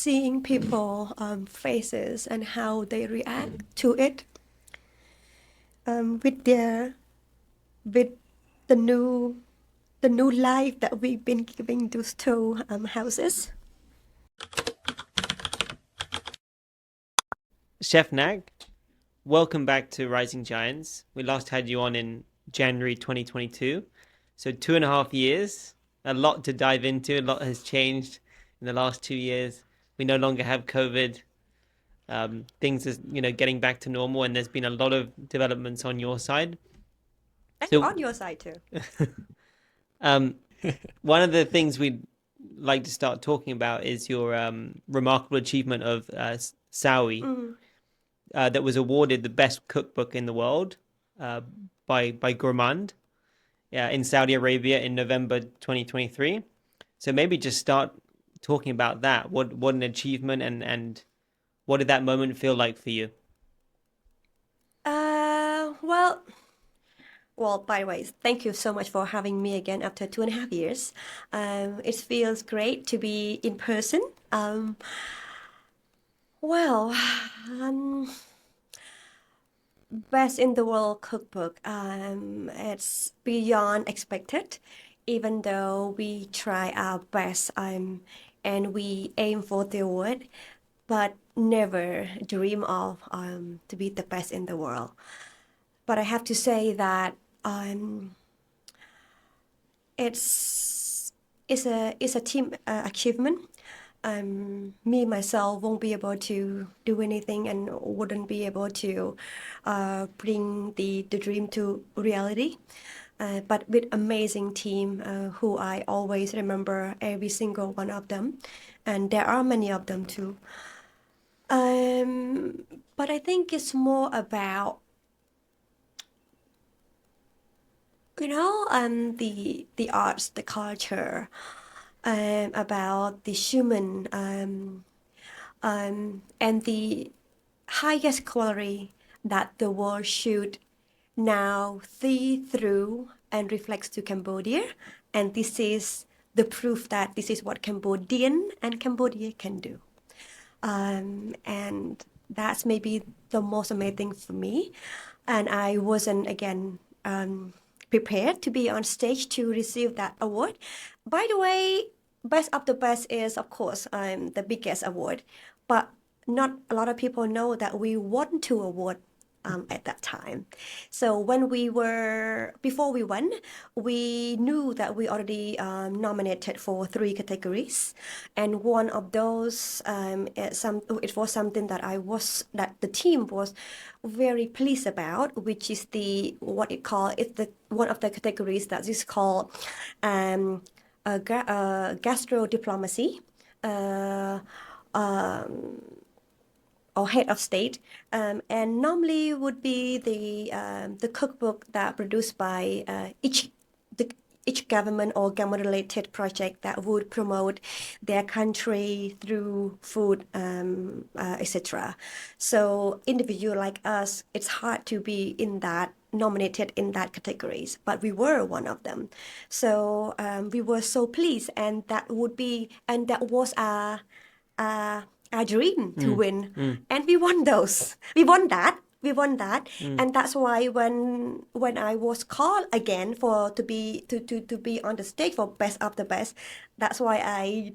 seeing people faces and how they react to it with their with the new life that we've been giving those two houses. Chef Nag, welcome back to Rising Giants. We last had you on in January 2022. So 2.5 years, a lot to dive into. A lot has changed in the last 2 years. We no longer have COVID. Things are, getting back to normal, and there's been a lot of developments on your side. And So, on your side too. um, one of the things we'd like to start talking about is your remarkable achievement of SAOY, that was awarded the best cookbook in the world by Gourmand in Saudi Arabia in November 2023. So maybe just start talking about that. What an achievement, and what did that moment feel like for you? Well, by the way, thank you so much for having me again after 2.5 years. It feels great to be in person. Well, um, Best in the World cookbook. It's beyond expected, even though we try our best, and we aim for the award, but never dream of to be the best in the world. But I have to say that it's it's a team achievement. Me myself won't be able to do anything and wouldn't be able to bring the dream to reality. But with amazing team who I always remember every single one of them, and there are many of them too. Um, but I think it's more about the arts, the culture, about the human, and the highest quality that the world should now see through and reflects to Cambodia. And this is the proof that this is what Cambodian and Cambodia can do. And that's maybe the most amazing for me. And I wasn't, again, prepared to be on stage to receive that award. By the way, Best of the Best is, of course, the biggest award, but not a lot of people know that we won two awards at that time. So before we won, we knew that we already nominated for three categories, and one of those it was something that the team was very pleased about, which is the one of the categories that is called gastro diplomacy. Uh, um, or head of state, and normally would be the cookbook that produced by each government or government-related project that would promote their country through food, etc. So individual like us, it's hard to be in that nominated in that categories, but we were one of them. So we were so pleased, and that was a our dream to win, and we won those. We won that. And that's why when I was called again for to be on the stage for Best of the Best, that's why I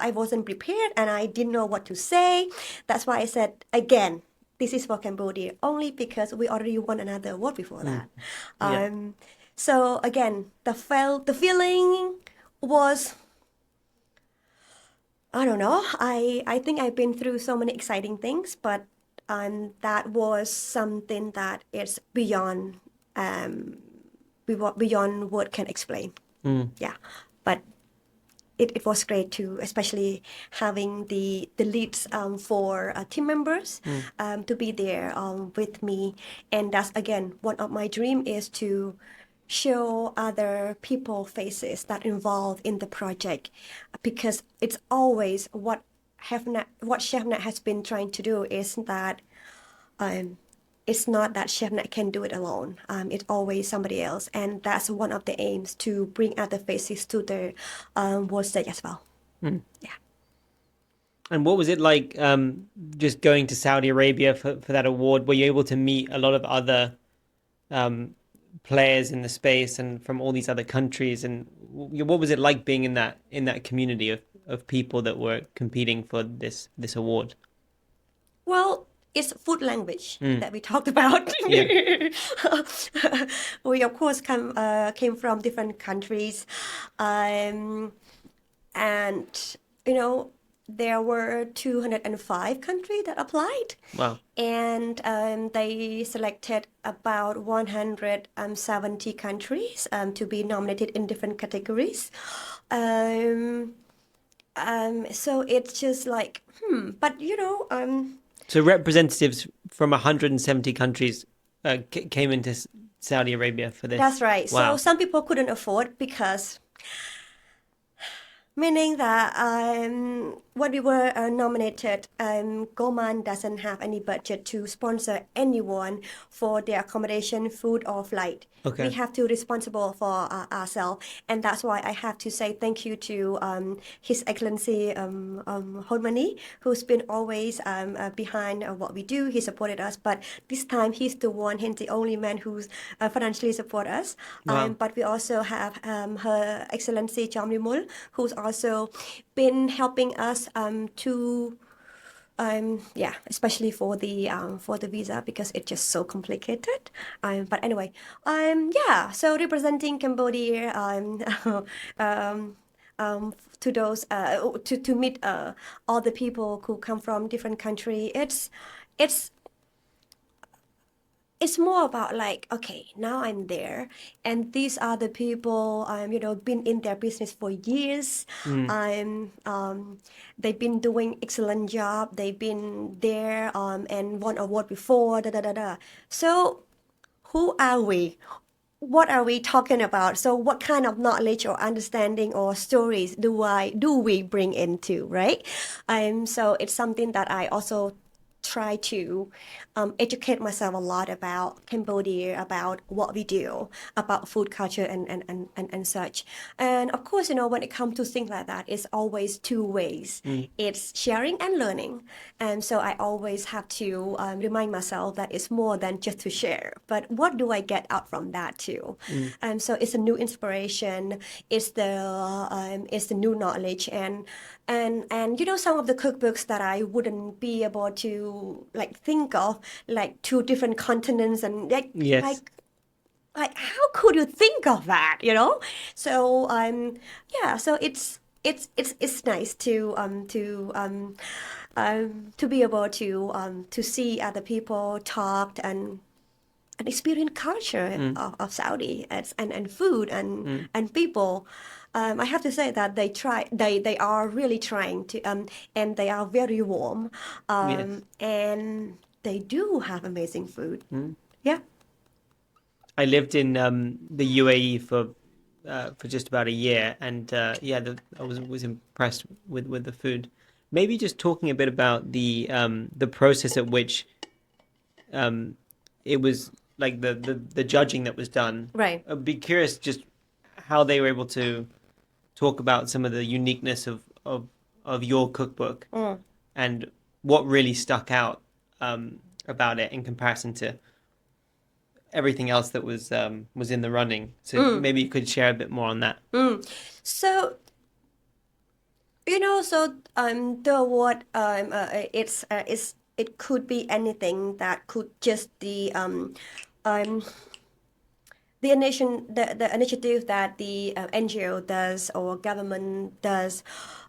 wasn't prepared and I didn't know what to say. That's why I said again, this is for Cambodia, only because we already won another award before that. Yeah. So again, the feeling was, I don't know. I think I've been through so many exciting things, but that was something that is beyond word can explain. Yeah, but it was great too, especially having the leads for team members to be there with me, and that's again one of my dream is to show other people faces that involved in the project, because it's always what Chef Nat has been trying to do is that it's not that Chef Nat can do it alone. It's always somebody else, and that's one of the aims, to bring other faces to the world stage as well. Yeah. And what was it like just going to Saudi Arabia for that award? Were you able to meet a lot of other um, players in the space and from all these other countries? And what was it like being in that community of people that were competing for this award? Well, it's food language Mm, that we talked about. yeah. We of course came from different countries, um, and you know there were 205 countries that applied, Wow. and they selected about 170 countries to be nominated in different categories. Um, so it's just like, but So representatives from 170 countries came into Saudi Arabia for that's this. right. So Wow. some people couldn't afford because meaning that when we were nominated, Gourmand doesn't have any budget to sponsor anyone for their accommodation, food, or flight. We Okay. have to responsible for ourselves, and that's why I have to say thank you to His Excellency Holmani, who's been always behind what we do. He supported us, but this time he's the one, he's the only man who's financially support us. Wow. But we also have Her Excellency Jamlimul, who's also been helping us to yeah, especially for the visa because it's just so complicated. But anyway, yeah. So representing Cambodia, um, to those to meet all the people who come from different country. It's it's more about like, okay, now I'm there, and these are the people been in their business for years. Mm. They've been doing excellent job. They've been there and won award before. Da da da da. So who are we? What are we talking about? So what kind of knowledge or understanding or stories do we bring into, right? So it's something that I also try to educate myself a lot about Cambodia, about what we do, about food culture and such. And of course, when it comes to things like that, it's always two ways. Mm. It's sharing and learning. And so I always have to remind myself that it's more than just to share, but what do I get out from that too? Mm. So it's a new inspiration, it's the new knowledge, and some of the cookbooks that I wouldn't be able to like think of, like two different continents, and like Yes. like how could you think of that, so yeah, so it's nice to be able to see other people talk and experience culture Mm. of Saudi and food Mm. and people. I have to say that they are really trying to and they are very warm, Yes. and they do have amazing food. Mm. Yeah. I lived in the UAE for just about a year, and yeah, I was impressed with the food. Maybe just talking a bit about the process at which um, it was like the judging that was done. Right. I'd be curious just how they were able to talk about some of the uniqueness of your cookbook Mm. and what really stuck out about it in comparison to everything else that was in the running. So Mm. maybe you could share a bit more on that. Mm. So the award it could be anything that could just um the initiative that the NGO does or government does,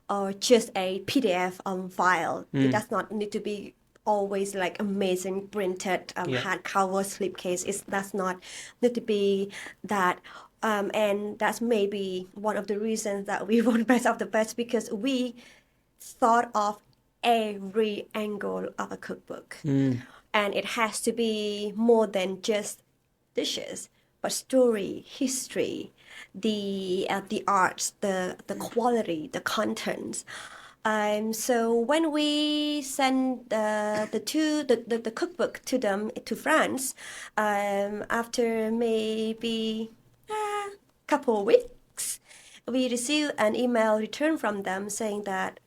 or just a PDF file. It Mm. does not need to be always like amazing printed Yeah. hardcover slipcase. It does not need to be that. And that's maybe one of the reasons that we wrote Best of the Best, because we thought of every angle of a cookbook. Mm. And it has to be more than just dishes, but story, history, the arts, the quality, the contents. So when we send the cookbook to them to France, after maybe a couple of weeks, we received an email return from them saying that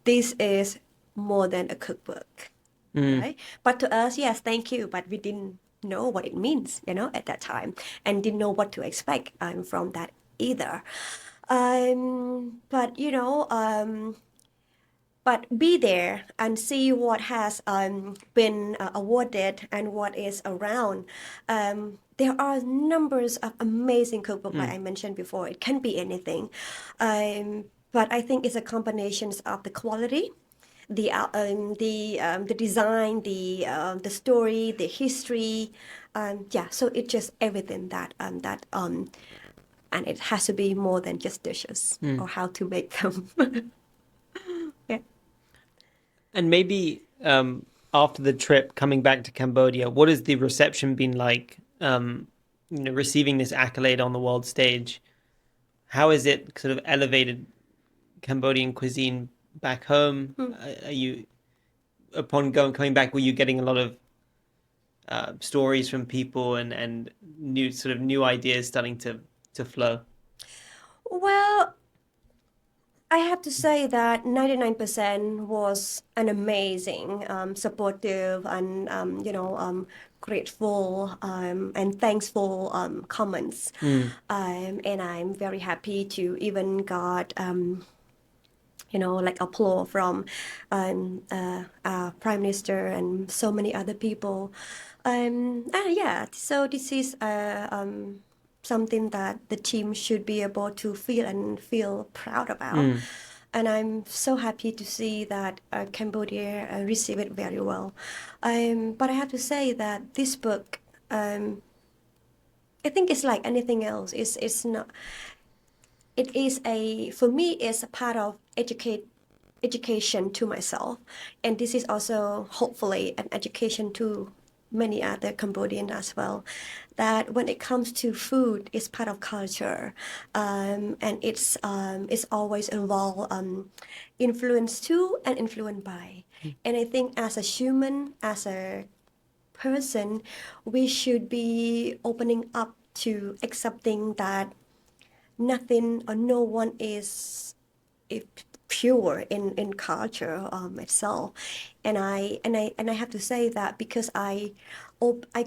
this is more than a cookbook, right? But to us, yes, thank you, but we didn't know what it means, at that time, and didn't know what to expect from that either. But but be there and see what has been awarded and what is around. There are numbers of amazing cookbooks, like I mentioned before. It can be anything, but I think it's a combination of the quality, the design, the story, the history. Yeah, so it's just everything and it has to be more than just dishes or how to make them. Yeah. And maybe after the trip, coming back to Cambodia, what has the reception been like? Receiving this accolade on the world stage. How has it sort of elevated Cambodian cuisine back home? Are you, coming back, were you getting a lot of stories from people and new ideas starting to flow? Well, I have to say that 99% was an amazing, supportive, and grateful and thankful comments. And I'm very happy to even got like applause from our prime minister and so many other people. Yeah, so this is something that the team should be able to feel proud about. And I'm so happy to see that Cambodia received it very well. But I have to say that this book, I think it's like anything else. It's not. It is for me, it's a part of education to myself, and this is also hopefully an education to many other Cambodians as well, that when it comes to food, it's part of culture, and it's always involved, influenced to and influenced by. And I think as a human, as a person, we should be opening up to accepting that nothing or no one is pure in culture itself. And I have to say that because I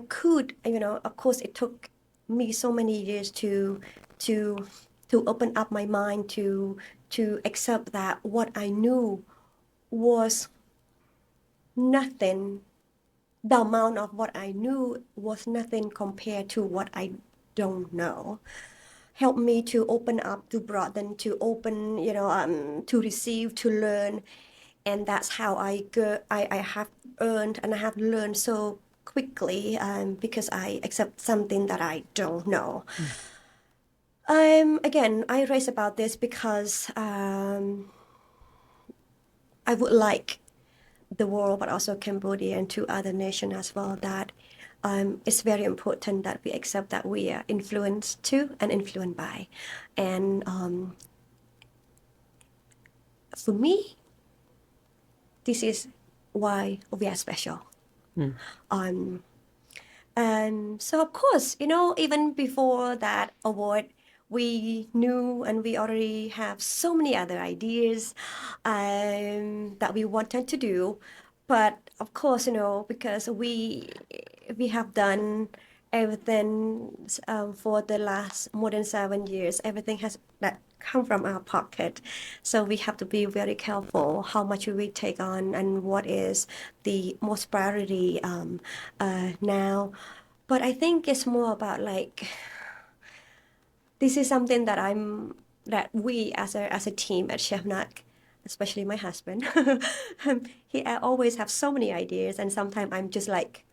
could, of course it took me so many years to open up my mind to accept that what I knew was nothing. The amount of what I knew was nothing compared to what I don't know. Helped me to open up, to broaden, to open, to receive, to learn. And that's how I have earned and I have learned so quickly, because I accept something that I don't know. Again, I raise about this because I would like the world, but also Cambodia and to other nations as well, that it's very important that we accept that we are influenced to and influenced by. And for me, this is why we are special. And so, of course, even before that award, we knew and we already have so many other ideas that we wanted to do. But of course, because we have done everything for the last more than 7 years, everything has that come from our pocket. So we have to be very careful how much we take on and what is the most priority now. But I think it's more about like, this is something that we as a team at Chef Nak, especially my husband, he always have so many ideas, and sometimes I'm just like,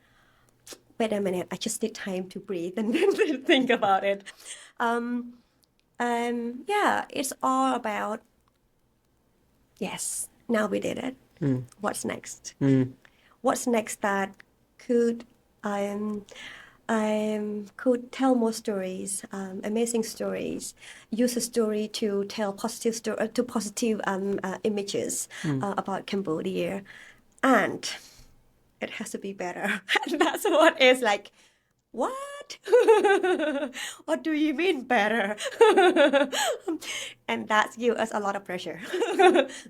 wait a minute, I just need time to breathe and then think about it. Yeah, it's all about, yes, now we did it. What's next? What's next that could could tell more stories, amazing stories, use a story to tell positive images about Cambodia, and it has to be better. And that's what is like what? What do you mean better? And that gives us a lot of pressure.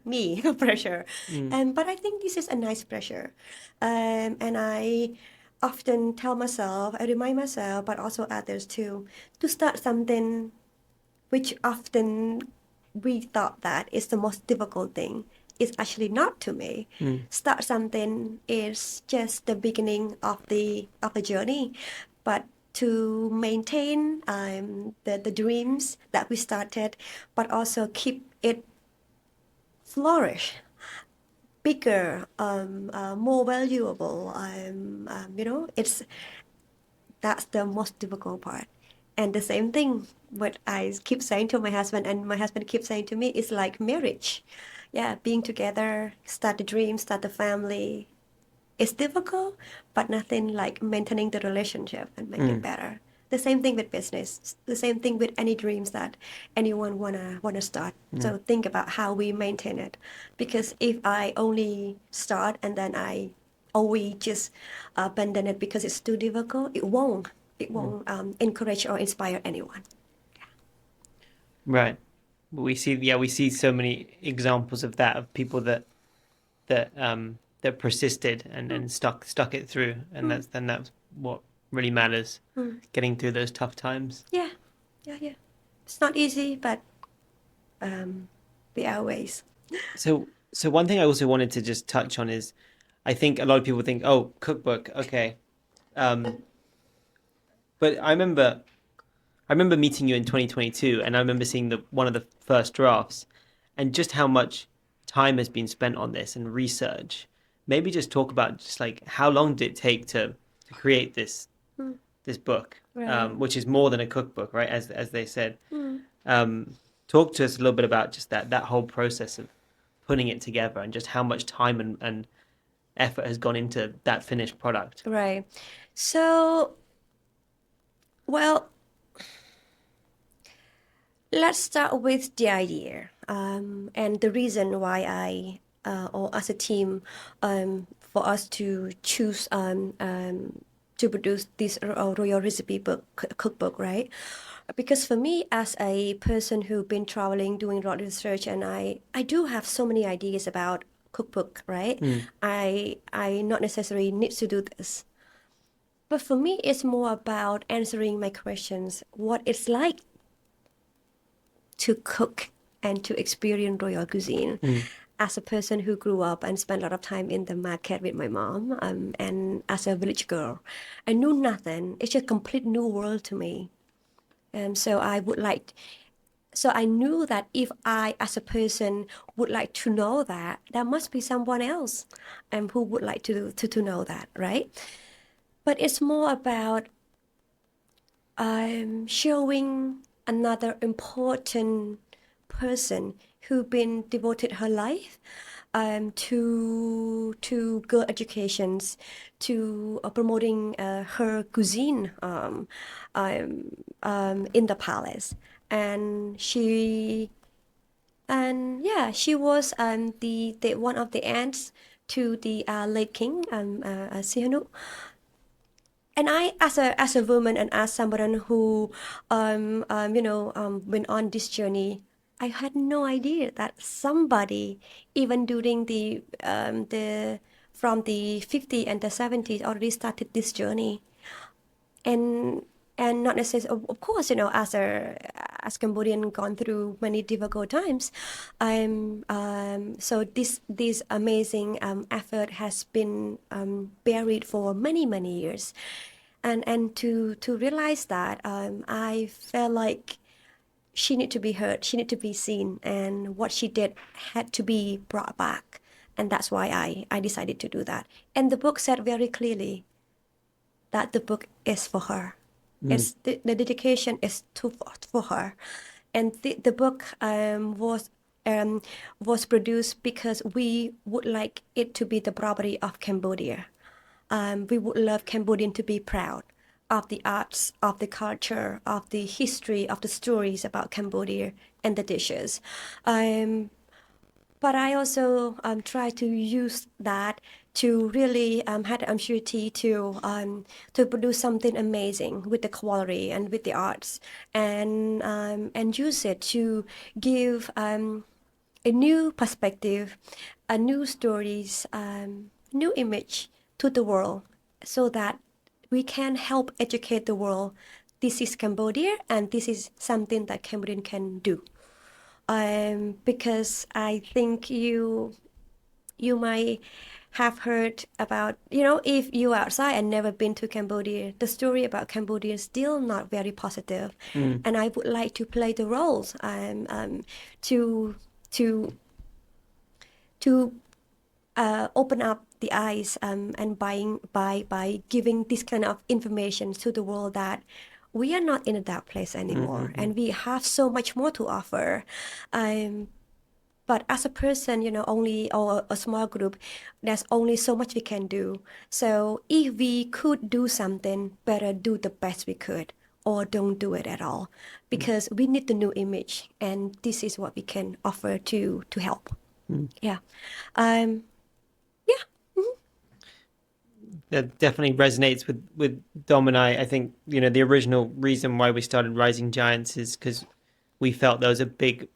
Me, pressure. But I think this is a nice pressure. And I often tell myself, I remind myself, but also others too, to start something which often we thought that is the most difficult thing. It's actually not to me. Start something is just the beginning of the journey, but to maintain the dreams that we started, but also keep it flourish, bigger, more valuable. That's the most difficult part. And the same thing, what I keep saying to my husband, and my husband keeps saying to me, is like marriage. Yeah, being together, start the dream, start the family. It's difficult, but nothing like maintaining the relationship and make it better. The same thing with business. The same thing with any dreams that anyone wanna start. So think about how we maintain it. Because if I only start and then or we just abandon it because it's too difficult, it won't encourage or inspire anyone. Right. We see so many examples of that, of people that persisted and stuck it through, and that's what really matters, getting through those tough times. Yeah, yeah. It's not easy, but there are ways. So one thing I also wanted to just touch on is, I think a lot of people think, oh, cookbook, okay. But I remember meeting you in 2022, and I remember seeing one of the first drafts, and just how much time has been spent on this and research. Maybe just talk about just like how long did it take to create this book, Right. which is more than a cookbook, right? As they said. Talk to us a little bit about just that whole process of putting it together, and just how much time and effort has gone into that finished product. Right. So, well, let's start with the idea and the reason why or as a team, for us to choose to produce this royal recipe book, cookbook, right? Because for me, as a person who's been traveling, doing a lot of research, and I do have so many ideas about cookbook, right? I not necessarily need to do this. But for me, it's more about answering my questions, what it's like to cook and to experience royal cuisine. As a person who grew up and spent a lot of time in the market with my mom, and as a village girl, I knew nothing. It's a complete new world to me. So I knew that if I, as a person, would like to know that, there must be someone else who would like to know that, right? But it's more about showing another important person who been devoted her life to girl educations, to promoting her cuisine in the palace, and she was the one of the aunts to the late king Sihanouk. And I, as a woman and as someone who, went on this journey, I had no idea that somebody, even during the from the 50s and the 70s, already started this journey, and not necessarily, of course, as Cambodian gone through many difficult times, so this amazing effort has been buried for many years, and to realize that, I felt like she need to be heard, she need to be seen, and what she did had to be brought back, and that's why I decided to do that. And the book said very clearly that the book is for her. It's the dedication is for her, and the book was produced because we would like it to be the property of Cambodia. We would love Cambodian to be proud of the arts, of the culture, of the history, of the stories about Cambodia and the dishes. But I also try to use that to really have the opportunity to produce something amazing with the quality and with the arts, and use it to give a new perspective, a new stories, new image to the world, so that we can help educate the world. This is Cambodia, and this is something that Cambodian can do. Because I think you might have heard about, if you are outside and never been to Cambodia, the story about Cambodia is still not very positive. And I would like to play the roles to to to open up the eyes, and by giving this kind of information to the world, that we are not in a dark place anymore, and we have so much more to offer. But as a person, only, or a small group, there's only so much we can do. So if we could do something, better do the best we could, or don't do it at all, because we need the new image, and this is what we can offer to help. Yeah. Yeah. That definitely resonates with Dom and I. I think, the original reason why we started Rising Giants is because we felt there was a big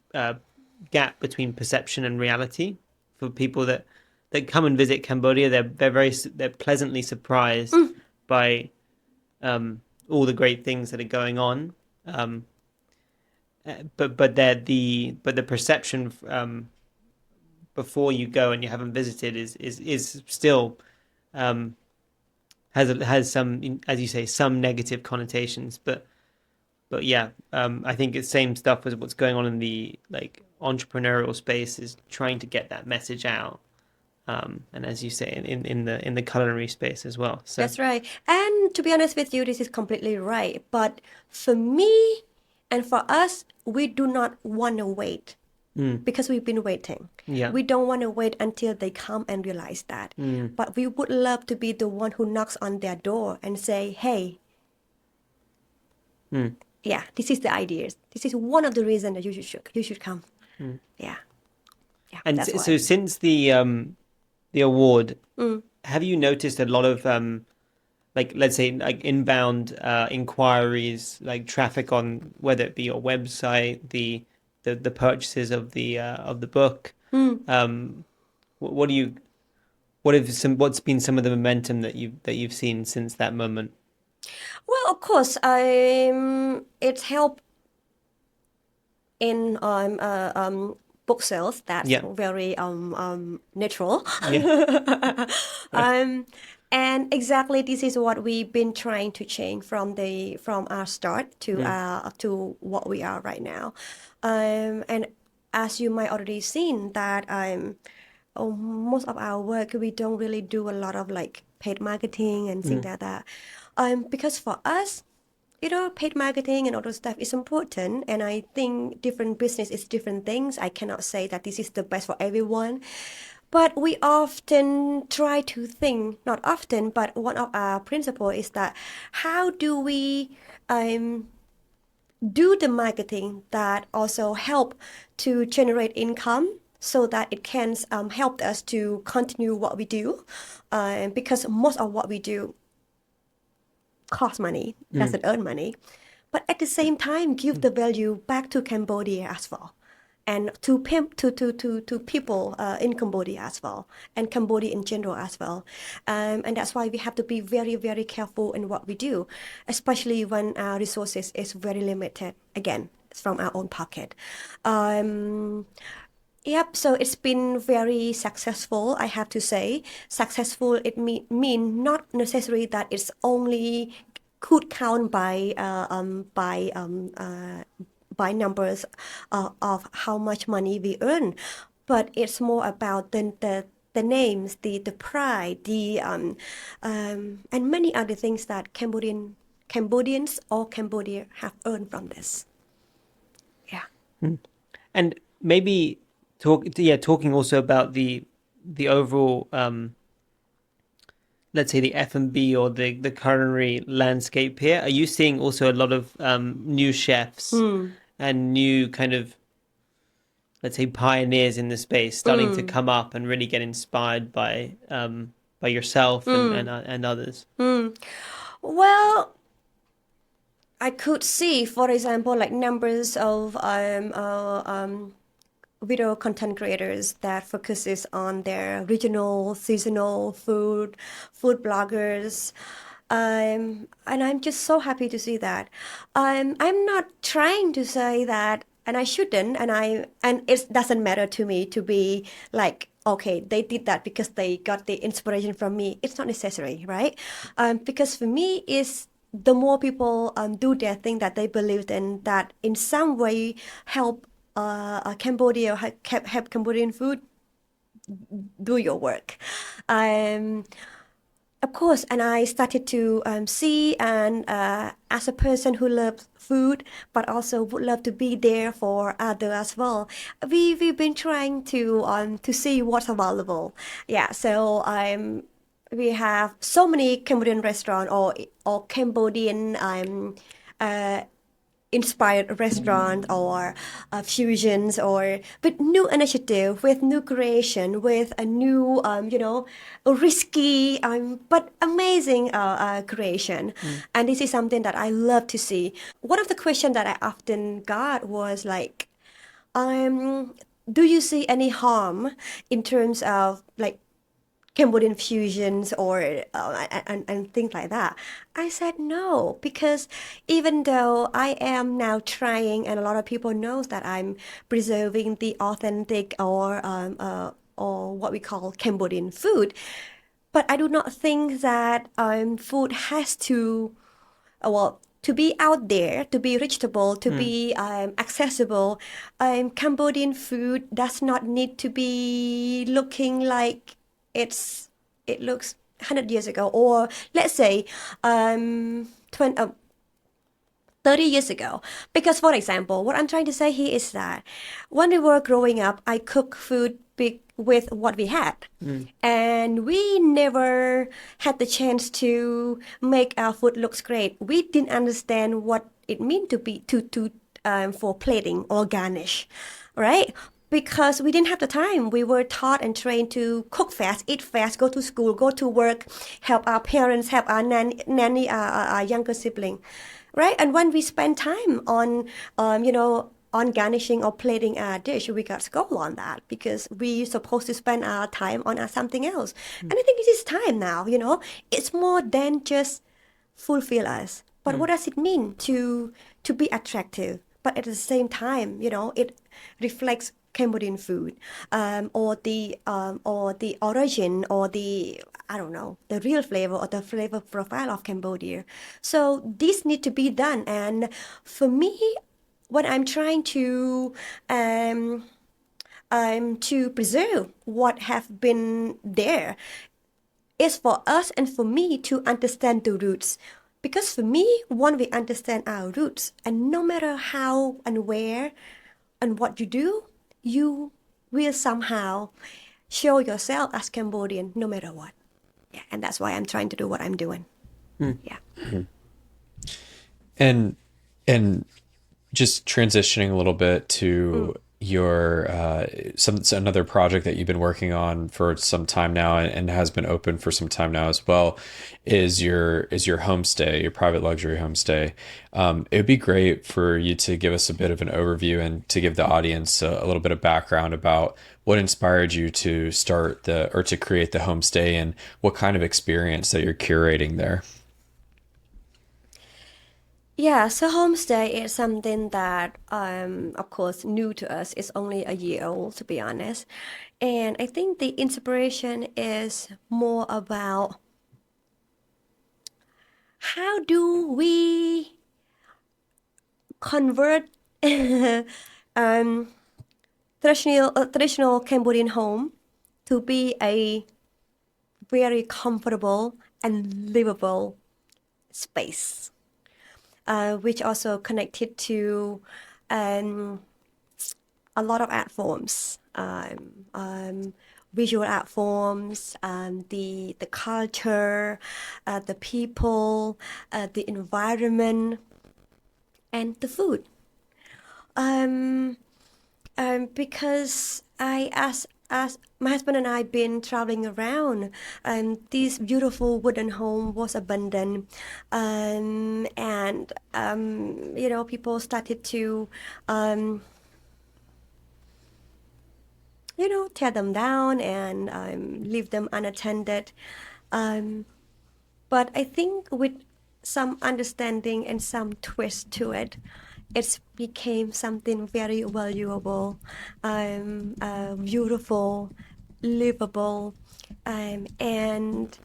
gap between perception and reality for people that come and visit Cambodia. They're pleasantly surprised by all the great things that are going on. But the perception before you go and you haven't visited is still has some, as you say, some negative connotations. But yeah, I think it's same stuff as what's going on in the entrepreneurial space, is trying to get that message out. And as you say, in the culinary space as well. So That's right. And to be honest with you, this is completely right. But for me and for us, we do not want to wait, because we've been waiting. Yeah. We don't want to wait until they come and realize that. But we would love to be the one who knocks on their door and say, hey, yeah, this is the ideas. This is one of the reasons that you should come. Yeah. Yeah. And that's so why. since the award, have you noticed a lot of let's say inbound inquiries, traffic on whether it be your website, the purchases of the book? What's been some of the momentum that you've seen since that moment? Well, of course, it's helped in book sales. That's Yeah. very natural. Yeah. And exactly this is what we've been trying to change from our start to what we are right now. And as you might already seen that most of our work, we don't really do a lot of paid marketing and things like that. Because for us, paid marketing and all those stuff is important, and I think different business is different things. I cannot say that this is the best for everyone, but we often try to think, not often, but one of our principles is that how do we do the marketing that also help to generate income, so that it can help us to continue what we do, because most of what we do cost money, doesn't earn money, but at the same time give the value back to Cambodia as well, and to people in Cambodia as well, and Cambodia in general as well. And that's why we have to be very, very careful in what we do, especially when our resources is very limited. Again, it's from our own pocket. Yep, so it's been very successful, I have to say. Successful, it mean not necessarily that it's only could count by numbers of how much money we earn, but it's more about the names, the pride, and many other things that Cambodians or Cambodia have earned from this. Yeah. And maybe talking also about the overall let's say the F&B or the culinary landscape here. Are you seeing also a lot of new chefs and new kind of, let's say, pioneers in the space starting to come up and really get inspired by by yourself and others? Well, I could see, for example, like numbers of video content creators that focuses on their regional, seasonal food bloggers. And I'm just so happy to see that. I'm not trying to say that, and I shouldn't, and it doesn't matter to me to be like, okay, they did that because they got the inspiration from me. It's not necessary, right? Because for me, is the more people do their thing that they believe in, that in some way help Cambodia, or help Cambodian food, do your work. Um, of course, and I started to see, and as a person who loves food, but also would love to be there for others as well. We've been trying to see what's available. Yeah, so we have so many Cambodian restaurant, or Cambodian uh, inspired restaurant, or fusions, or with new initiative, with new creation, with a new risky but amazing creation. And this is something that I love to see. One of the questions that I often got was like, do you see any harm in terms of like Cambodian fusions, or and things like that? I said no, because even though I am now trying, and a lot of people knows that I'm preserving the authentic, or what we call Cambodian food, but I do not think that food has to, well, to be out there, to be reachable, to be accessible. Cambodian food does not need to be looking like it looks 100 years ago, or let's say 20, 30 years ago. Because, for example, what I'm trying to say here is that when we were growing up, I cook food with what we had. And we never had the chance to make our food looks great. We didn't understand what it meant to be to for plating or garnish, right? Because we didn't have the time. We were taught and trained to cook fast, eat fast, go to school, go to work, help our parents, help our nanny, our younger sibling, right? And when we spend time on garnishing or plating a dish, we got scolded on that, because we supposed to spend our time on something else. And I think it is time now, it's more than just fulfill us. But what does it mean to be attractive? But at the same time, it reflects Cambodian food, or the origin, or the, I don't know, the real flavor, or the flavor profile of Cambodia. So this need to be done. And for me, when I'm trying to preserve what have been there, is for us and for me to understand the roots. Because for me, when we understand our roots, and no matter how and where and what you do, you will somehow show yourself as Cambodian no matter what. Yeah, and that's why I'm trying to do what I'm doing. Yeah. And just transitioning a little bit to your another project that you've been working on for some time now, and has been open for some time now as well, is your homestay, your private luxury homestay. It would be great for you to give us a bit of an overview, and to give the audience a little bit of background about what inspired you to to create the homestay, and what kind of experience that you're curating there. Yeah, so homestay is something that, of course, new to us. It's only a year old, to be honest. And I think the inspiration is more about how do we convert um, traditional Cambodian home to be a very comfortable and livable space, which also connected to a lot of art forms, visual art forms, the culture, the people, the environment, and the food. Because as my husband and I been traveling around, this beautiful wooden home was abandoned, and people started to tear them down and leave them unattended. But I think with some understanding and some twist to it, it became something very valuable, beautiful, livable, and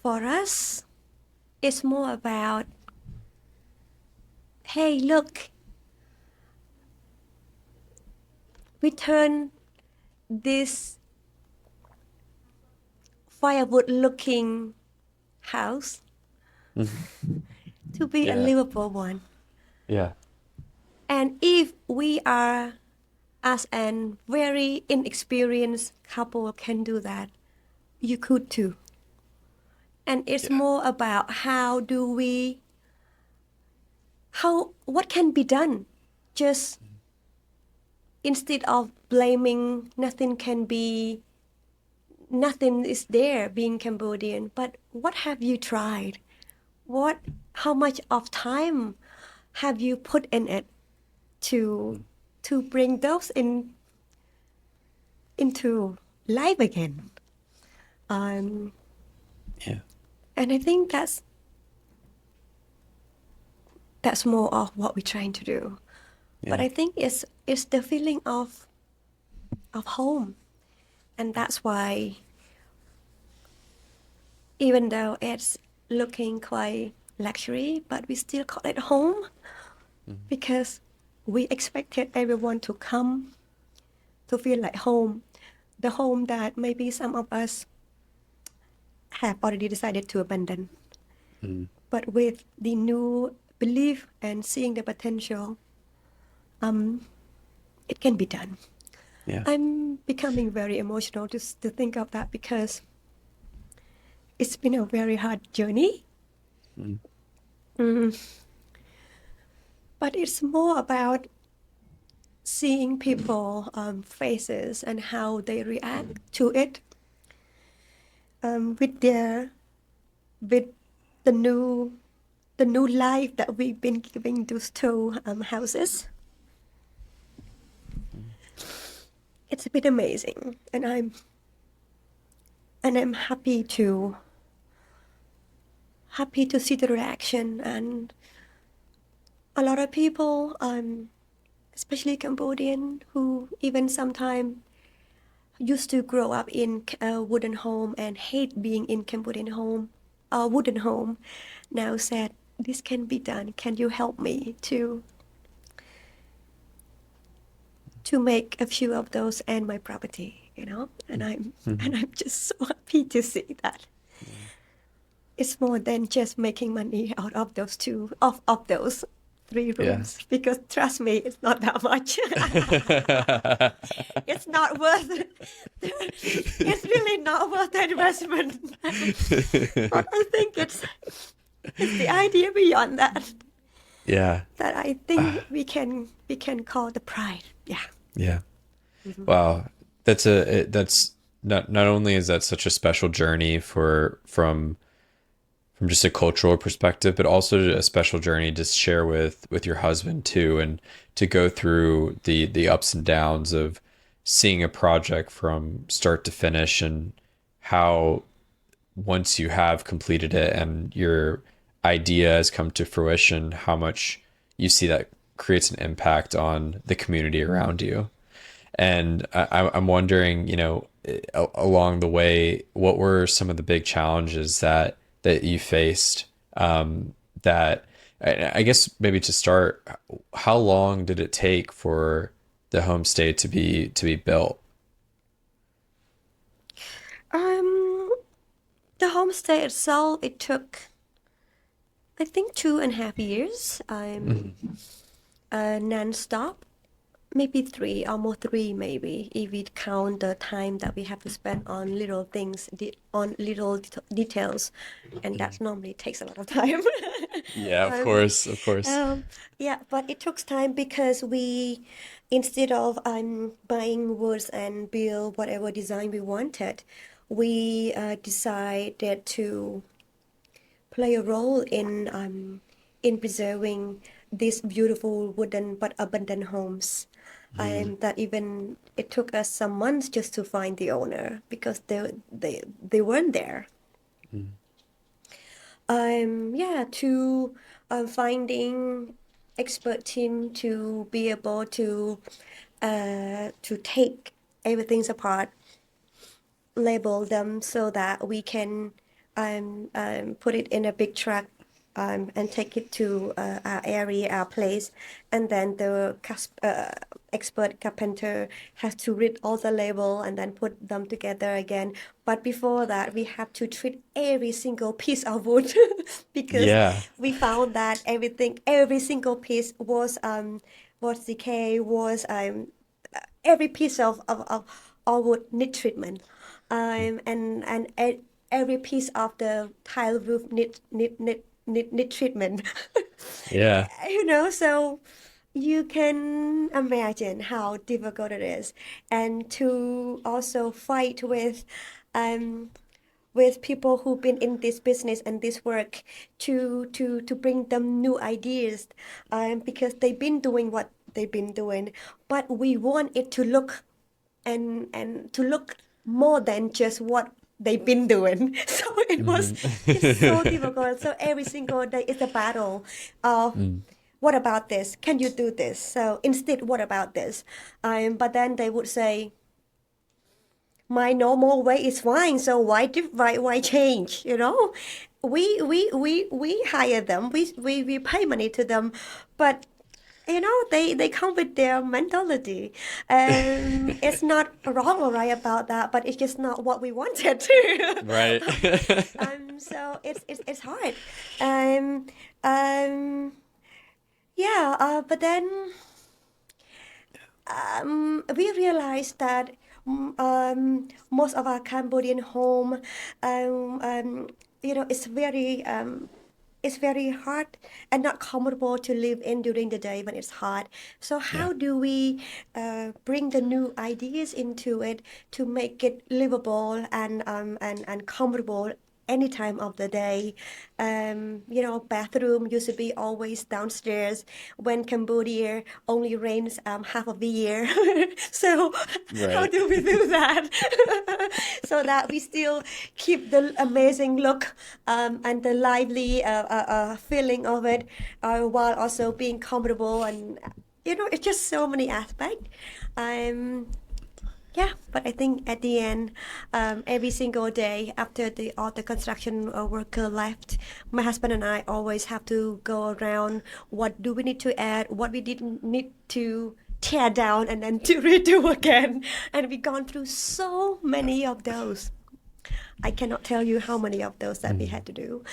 for us, it's more about, hey, look, we turn this firewood-looking house to be a Yeah. livable one. Yeah. And if we are, as an very inexperienced couple, can do that, you could too. And it's Yeah. more about what can be done. Just instead of blaming, nothing is there being Cambodian, but what have you tried? How much of time have you put in it to bring those into life again? Yeah. And I think that's more of what we're trying to do. But Yeah. I think it's the feeling of home, and that's why, even though it's looking quite luxury, but we still call it home because we expected everyone to come to feel like home, the home that maybe some of us have already decided to abandon. But with the new belief and seeing the potential, it can be done. Yeah. I'm becoming very emotional just to think of that because it's been a very hard journey. But it's more about seeing people faces and how they react to it, with the new life that we've been giving those two houses. It's a bit amazing, and I'm happy to see the reaction. And a lot of people, especially Cambodian, who even sometimes used to grow up in a wooden home and hate being in Cambodian home, wooden home, now said, this can be done. Can you help me to make a few of those and my property, And I'm just so happy to see that. It's more than just making money out of those of those 3 rooms, because trust me, it's not that much. It's not worth it. It's really not worth the investment. But I think it's the idea beyond that Yeah. that I think we can call the pride. Yeah. Yeah. Wow. That's not only is that such a special journey from just a cultural perspective, but also a special journey to share with your husband too, and to go through the ups and downs of seeing a project from start to finish, and how once you have completed it and your idea has come to fruition, how much you see that creates an impact on the community around you. And I'm wondering, along the way, what were some of the big challenges that you faced? That I guess maybe to start, how long did it take for the homestay to be built? The homestay itself, it took, I think, 2.5 years. Non-stop maybe three, almost three, maybe, if we count the time that we have to spend on little things, on little details, and that normally takes a lot of time. Yeah, of Um, course, of course. yeah, but it took time because we, instead of buying woods and build whatever design we wanted, we decided to play a role in preserving these beautiful wooden but abandoned homes. That even it took us some months just to find the owner because they weren't there. Yeah, to finding expert team to be able to take everything apart, label them so that we can put it in a big truck and take it to our area, our place, and then the expert carpenter has to read all the label and then put them together again. But before that, we have to treat every single piece of wood because Yeah. we found that every single piece was decay, was every piece of wood need treatment, and every piece of the tile roof need treatment. Yeah. So you can imagine how difficult it is, and to also fight with people who've been in this business and this work to bring them new ideas, because they've been doing what they've been doing, but we want it to look and to look more than just what they've been doing. So it's so difficult. So every single day is a battle of what about this? Can you do this? So instead, what about this? But then they would say, my normal way is fine, so why change? We hire them, we pay money to them, but they come with their mentality. It's not wrong or right about that, but it's just not what we wanted. Right. So it's hard. Um, um, yeah, but then we realized that most of our Cambodian home, it's very hard and not comfortable to live in during the day when it's hot. So Yeah. how do we bring the new ideas into it to make it livable and comfortable any time of the day? Bathroom used to be always downstairs when Cambodia only rains half of the year. So how Right. do we do that? So that we still keep the amazing look and the lively feeling of it, while also being comfortable, and it's just so many aspects. Yeah, but I think at the end, every single day after all the construction worker left, my husband and I always have to go around. What do we need to add? What we didn't need to tear down and then to redo again? And we've gone through so many of those. I cannot tell you how many of those that we had to do.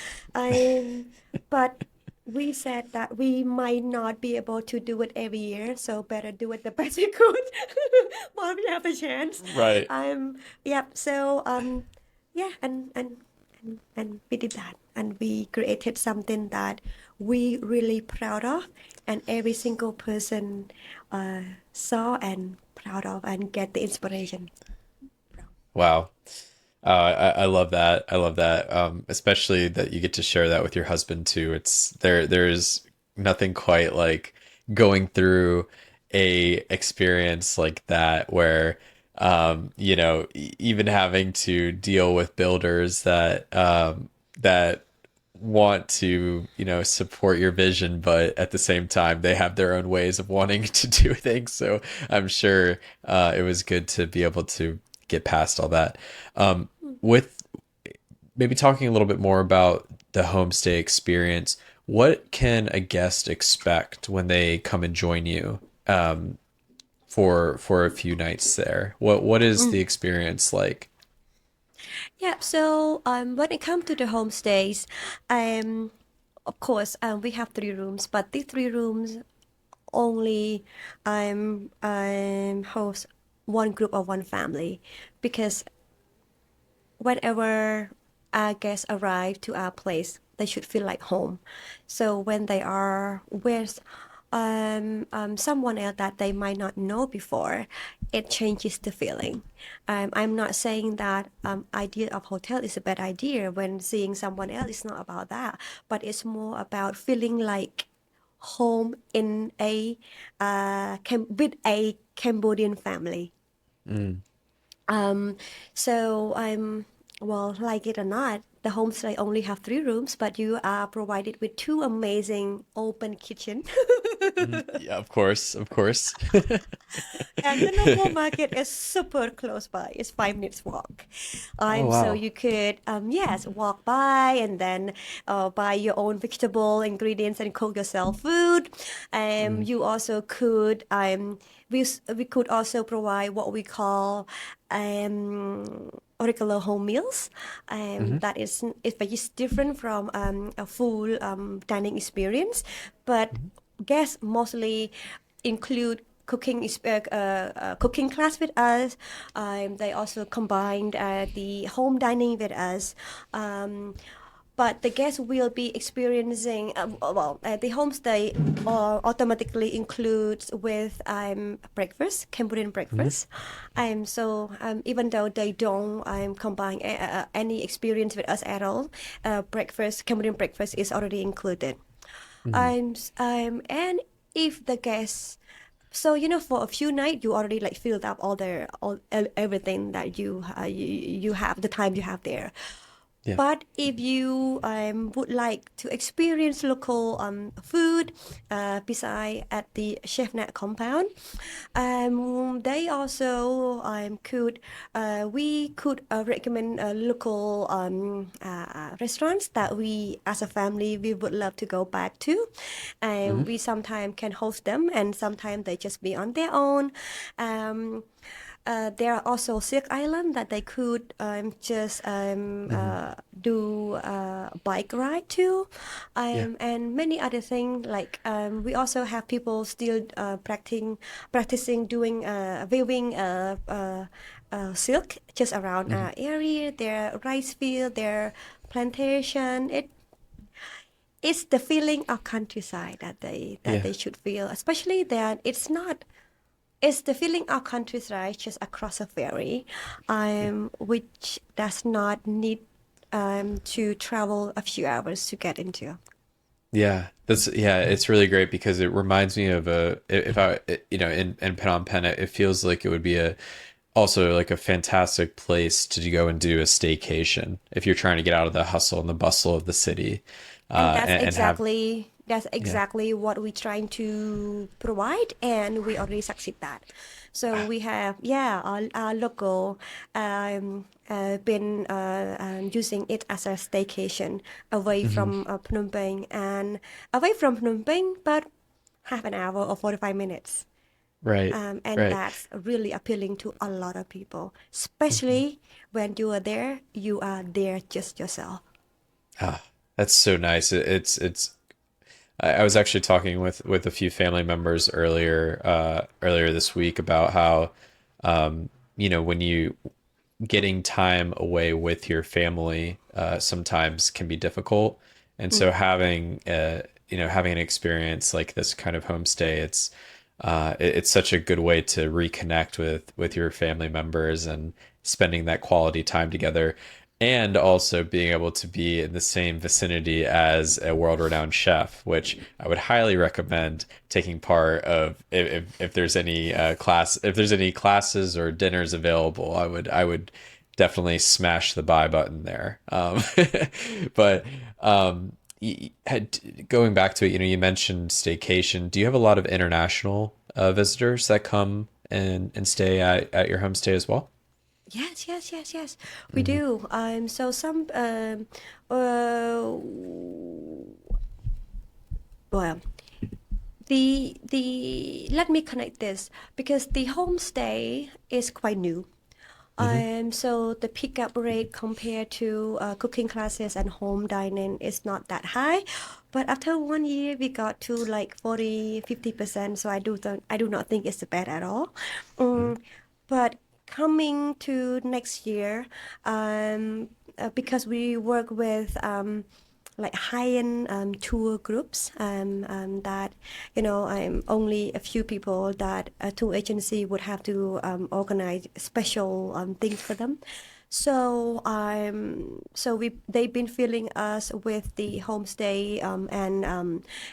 But we said that we might not be able to do it every year, so better do it the best we could while we have the chance. Right. Yep. So yeah, and we did that, and we created something that we really proud of, and every single person saw and proud of and get the inspiration. Wow. I love that. I love that. Especially that you get to share that with your husband too. There's nothing quite like going through a experience like that where, even having to deal with builders that want to, support your vision, but at the same time, they have their own ways of wanting to do things. So I'm sure, it was good to be able to get past all that. With maybe talking a little bit more about the homestay experience, what can a guest expect when they come and join you for a few nights there? What is the experience like? Yeah, so when it comes to the homestays, of course, we have 3 rooms, but these 3 rooms only host one group or one family, because whenever our guests arrive to our place, they should feel like home. So when they are with someone else that they might not know before, it changes the feeling. I'm not saying that idea of hotel is a bad idea when seeing someone else. It's not about that, but it's more about feeling like home in a with a Cambodian family. So well, like it or not, the homestay only have 3 rooms, but you are provided with 2 amazing open kitchen. Yeah, of course, of course. And the local market is super close by. It's 5 minutes walk. Oh, So wow. you could, yes, walk by and then buy your own vegetable ingredients and cook yourself food. You also could, we could also provide what we call regular home meals. That is very different from a full dining experience, but guests mostly include cooking class with us. They also combined the home dining with us. But the guests will be experiencing, the homestay automatically includes with breakfast, Cambodian breakfast. Even though they don't combine any experience with us at all, Cambodian breakfast is already included. And if the guests, so for a few nights you already like filled up everything that you have, the time you have there. Yeah. But if you would like to experience local food beside at the Chef Nat compound, they also we could recommend local restaurants that we as a family we would love to go back to. We sometimes can host them, and sometimes they just be on their own. There are also Silk Island that they could just do a bike ride to, and many other things. Like we also have people still practicing doing weaving silk just around our area, their rice field, their plantation. It's the feeling of countryside that they should feel, especially that it's the feeling of countryside just across a ferry, which does not need to travel a few hours to get into. It's really great because it reminds me of if I in Phnom Penh, it feels like it would be also like a fantastic place to go and do a staycation if you're trying to get out of the hustle and the bustle of the city. And that's Yeah. exactly what we're trying to provide, and we already succeed that. So we have, our local been using it as a staycation away from Phnom Penh, but half an hour or 45 minutes. Right. And Right. that's really appealing to a lot of people, especially when you are there just yourself. Ah, that's so nice. I was actually talking with a few family members earlier this week about how when you getting time away with your family sometimes can be difficult, and so having an experience like this kind of homestay, it's such a good way to reconnect with your family members and spending that quality time together, and also being able to be in the same vicinity as a world-renowned chef, which I would highly recommend taking part of if there's any if there's any classes or dinners available. I would definitely smash the buy button there. But going back to it, you mentioned staycation. Do you have a lot of international visitors that come and stay at your homestay as well? Yes. We do. So some well, the let me connect this because the homestay is quite new. So the pickup rate compared to cooking classes and home dining is not that high. But after 1 year, we got to like 40-50%. So I do not think it's bad at all. But coming to next year, because we work with like high-end tour groups that I'm only a few people that a tour agency would have to organize special things for them. So they've been filling us with the homestay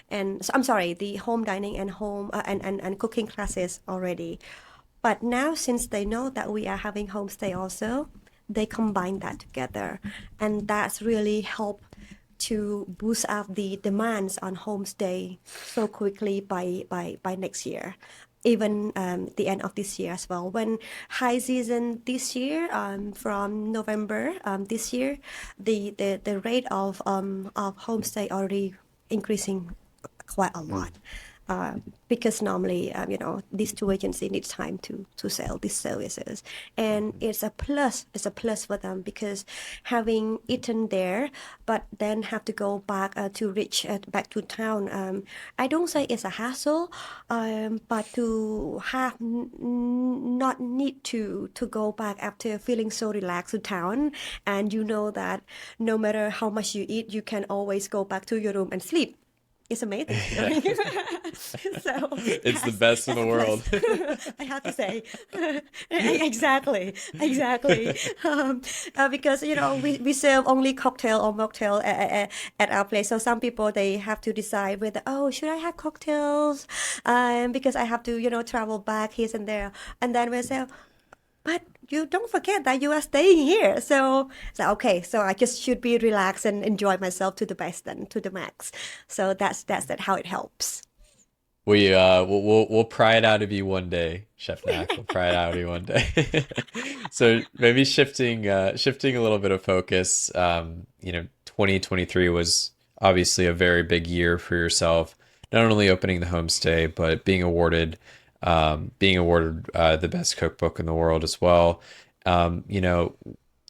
and so, I'm sorry, the home dining and home and cooking classes already. But now, since they know that we are having homestay also, they combine that together, and that's really helped to boost up the demands on homestay so quickly by next year, even the end of this year as well. When high season this year, from November this year, the rate of homestay already increasing quite a lot. Because normally, these two agencies need time to sell these services, and it's a plus. It's a plus for them because having eaten there, but then have to go back to reach back to town. I don't say it's a hassle, but to have not need to go back after feeling so relaxed to town, and that no matter how much you eat, you can always go back to your room and sleep. It's amazing. So It's the best in the world. I have to say, exactly. Because we serve only cocktail or mocktail at our place. So some people, they have to decide whether, should I have cocktails? Because I have to travel back here and there, and then we say, but you don't forget that you are staying here. So okay, so I just should be relaxed and enjoy myself to the best and to the max. So that's how it helps. We'll pry it out of you one day, Chef Nak. We'll pry it out of you one day. So maybe shifting a little bit of focus. 2023 was obviously a very big year for yourself. Not only opening the homestay, but being awarded the best cookbook in the world as well.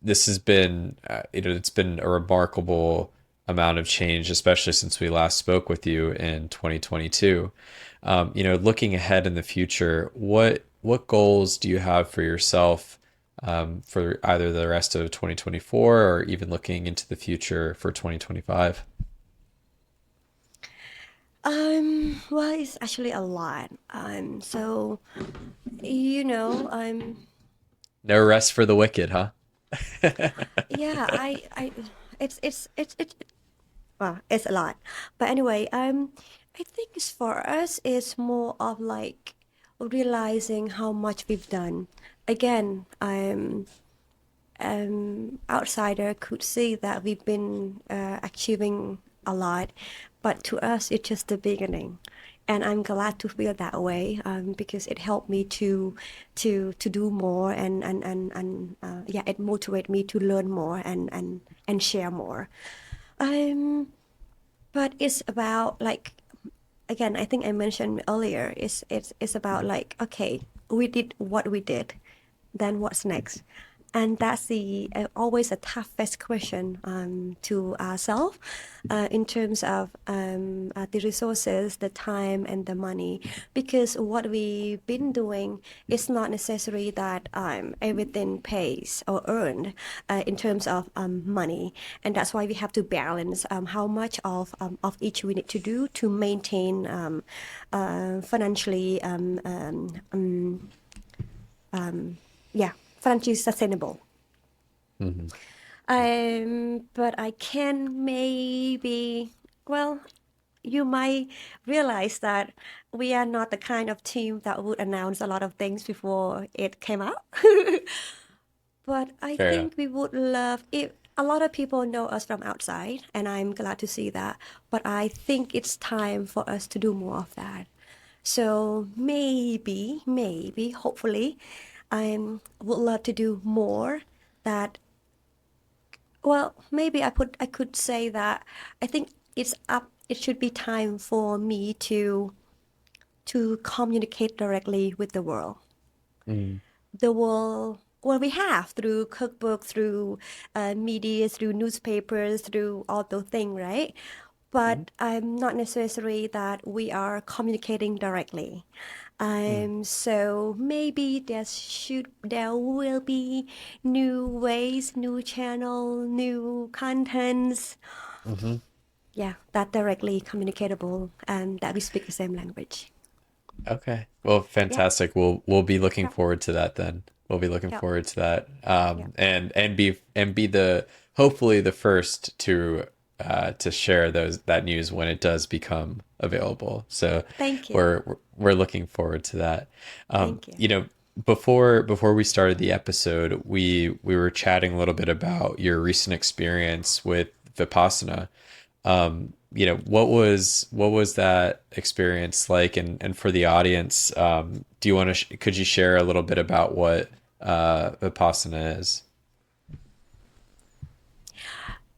This has been it's been a remarkable amount of change, especially since we last spoke with you in 2022. Looking ahead in the future, what goals do you have for yourself for either the rest of 2024 or even looking into the future for 2025? Well, it's actually a lot. So, No rest for the wicked, huh? yeah, well, it's a lot. But anyway, I think it's for us, it's more of like realizing how much we've done. Again, outsider could see that we've been achieving a lot, but to us, it's just the beginning. And I'm glad to feel that way because it helped me to do more and yeah, it motivated me to learn more and share more. But it's about like, again, I think I mentioned earlier, it's about like, okay, we did what we did, then what's next? And that's the always a toughest question to ourselves in terms of the resources, the time, and the money. Because what we've been doing is not necessary that everything pays or earned in terms of money, and that's why we have to balance how much of each we need to do to maintain financially yeah, financially sustainable. But I can maybe, well, you might realize that we are not the kind of team that would announce a lot of things before it came out. But I Fair enough. think we would love if a lot of people know us from outside, and I'm glad to see that. But I think it's time for us to do more of that. So maybe, hopefully, I would love to do more that. Well, maybe I could say that I think it should be time for me to communicate directly with the world. Mm. The world well, we have through cookbook, through media, through newspapers, through all those things, right? But not necessarily that we are communicating directly. So maybe there will be new ways, new channel, new contents, Mm-hmm. yeah, that directly communicatable and that we speak the same language. Okay. Well, Yeah, fantastic. We'll be looking yeah, forward to that then. We'll be looking yeah, forward to that. yeah. And be the hopefully the first to share that news when it does become available. So Thank you. we're looking forward to that. Thank you. Before we started the episode, we were chatting a little bit about your recent experience with Vipassana. What was that experience like? And for the audience, do you want to could you share a little bit about what Vipassana is?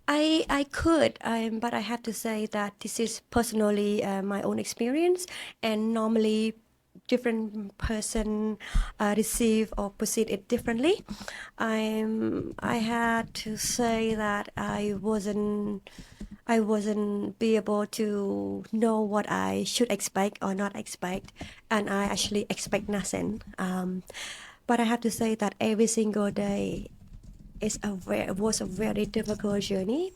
I could, but I have to say that this is personally my own experience, and normally different person receive or perceive it differently. I had to say that I wasn't be able to know what I should expect or not expect, and I actually expect nothing. But I have to say that every single day was a very difficult journey,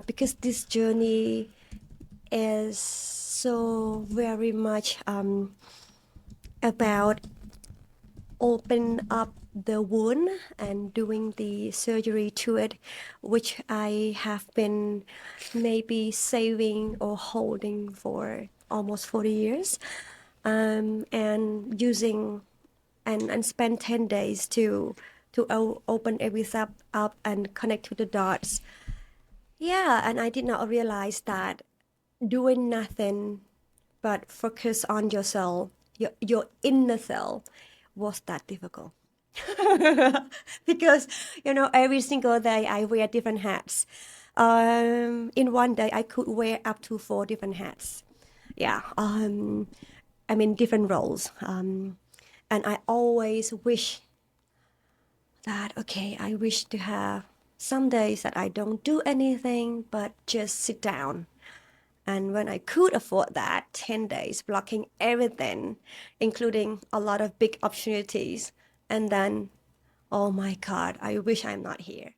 because this journey is so very much about open up the wound and doing the surgery to it, which I have been maybe saving or holding for almost 40 years, and using and spend 10 days to open everything up and connect to the dots. Yeah, and I did not realize that doing nothing but focus on yourself, your inner self, was that difficult. Because, every single day I wear different hats. In one day I could wear up to 4 different hats. Yeah, I mean different roles. And I always wish that, okay, I wish to have some days that I don't do anything but just sit down. And when I could afford that, 10 days blocking everything, including a lot of big opportunities. And then, oh my God, I wish I'm not here.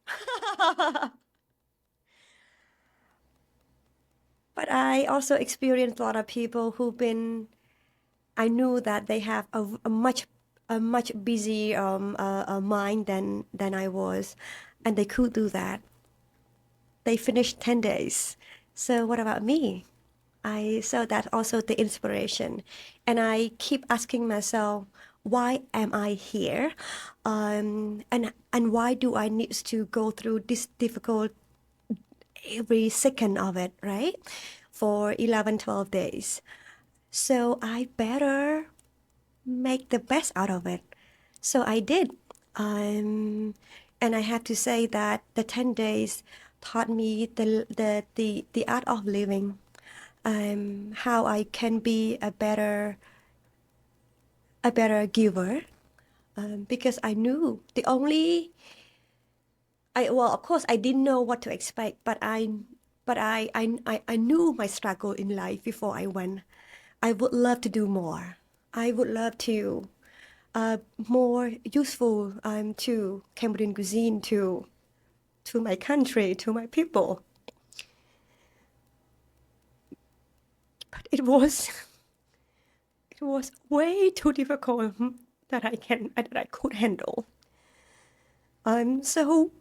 But I also experienced a lot of people I knew that they have a much busy mind than I was, and they could do that. They finished 10 days. So what about me? I saw that also the inspiration. And I keep asking myself, why am I here? And why do I need to go through this difficult every second of it, right? For 11, 12 days. So I better make the best out of it. So I did. And I have to say that the 10 days taught me the art of living, how I can be a better giver, because I knew well, of course, I didn't know what to expect, but I knew my struggle in life before I went. I would love to do more. I would love to more useful to Cambodian cuisine, to my country, to my people. But it was way too difficult that I could handle. So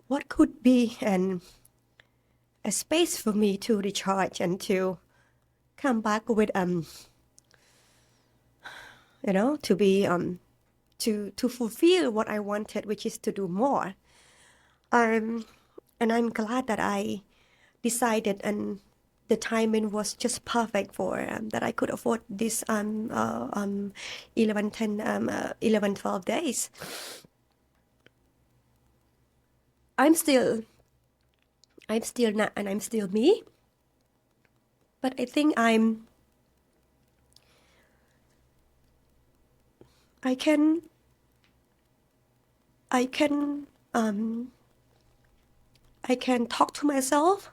what could be a space for me to recharge and to come back with to be to fulfill what I wanted, which is to do more. Um, and I'm glad that I decided, and the timing was just perfect for that I could afford this 11, 12 days. I'm still not, and I'm still me, but I think I can I can I can talk to myself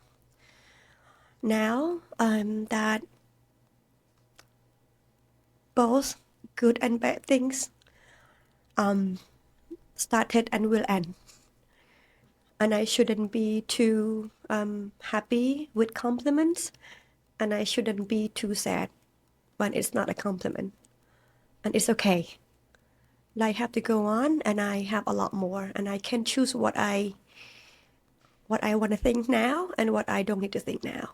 now that both good and bad things started and will end. And I shouldn't be too happy with compliments, and I shouldn't be too sad when it's not a compliment. And it's okay. Life have to go on, and I have a lot more, and I can choose what I want to think now and what I don't need to think now.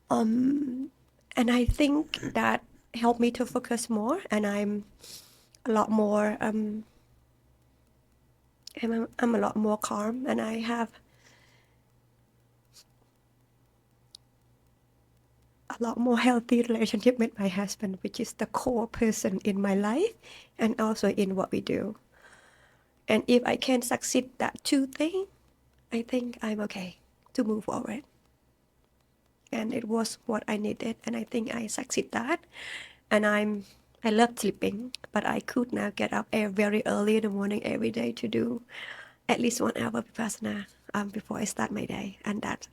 And I think that helped me to focus more, and I'm a lot more I'm a lot more calm, and I have a lot more healthy relationship with my husband, which is the core person in my life and also in what we do. And if I can succeed that two things, I think I'm okay to move forward. And it was what I needed, and I think I succeed that. And I love sleeping, but I could now get up very early in the morning every day to do at least 1 hour Vipassana before I start my day. And that,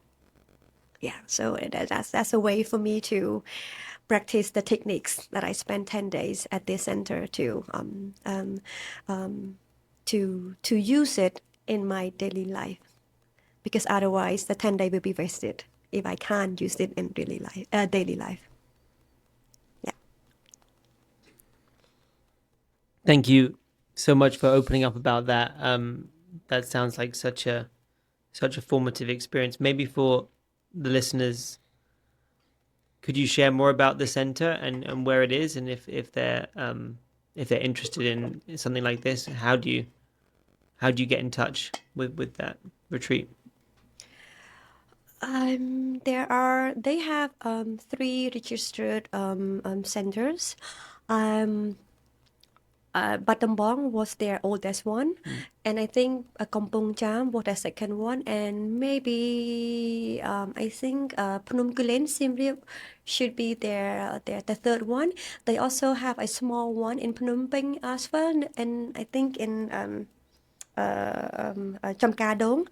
yeah, so that's a way for me to practice the techniques that I spent 10 days at this center to use it in my daily life. Because otherwise the 10 days will be wasted if I can't use it in daily life. Yeah. Thank you so much for opening up about that. That sounds like such a formative experience. Maybe for the listeners, could you share more about the center and where it is, and if they're interested in something like this, how do you get in touch with that retreat? They have 3 registered centers. Battambang was their oldest one, and I think Kampong Cham was their second one, and maybe I think Phnom Kulen Siem Reap should be the third one. They also have a small one in Phnom Penh as well, and I think in Chamkadong.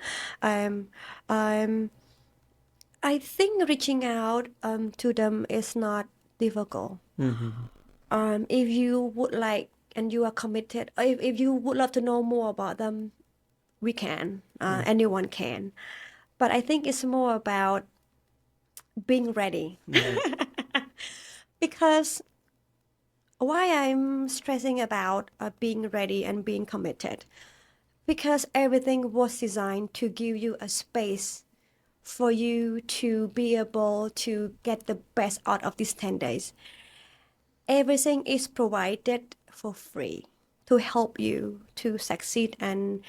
I think reaching out to them is not difficult. If you would like and you are committed, if you would love to know more about them, we can. Anyone can. But I think it's more about being ready. Because why I'm stressing about being ready and being committed? Because everything was designed to give you a space for you to be able to get the best out of these 10 days. Everything is provided for free to help you to succeed and